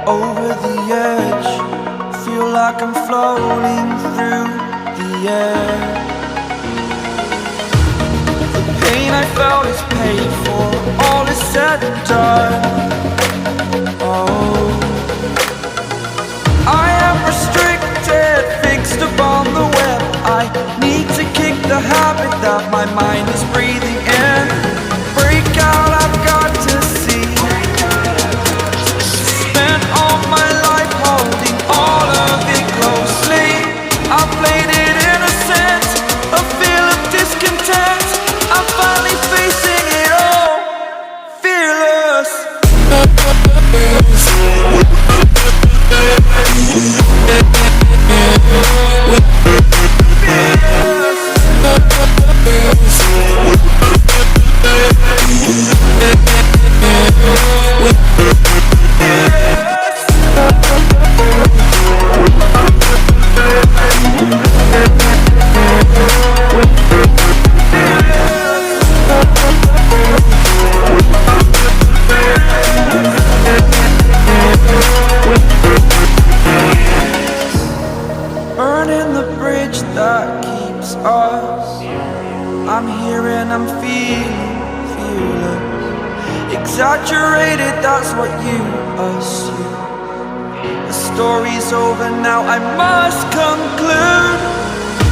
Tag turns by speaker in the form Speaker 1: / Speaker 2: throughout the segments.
Speaker 1: over the edge. Feel like I'm floating through the air. The pain I felt is paid for, all is said and done. Oh, I am restricted, fixed upon the web. I need to kick the habit that my mind is breathing in. Break out, I've got to see. Spent all my life holding all of it closely. I played it innocent, a feel of discontent. I'm finally facing it all, fearless. Burning the bridge that keeps us. I'm here and I'm feeling fearless. Exaggerated, that's what you assume. The story's over now, I must conclude.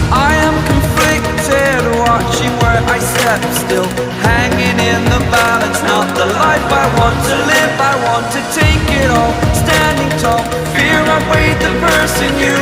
Speaker 1: I am conflicted, watching where I step still, hanging in the balance. Not the life I want to live, I want to take it all. Standing tall, fear I weighed the person you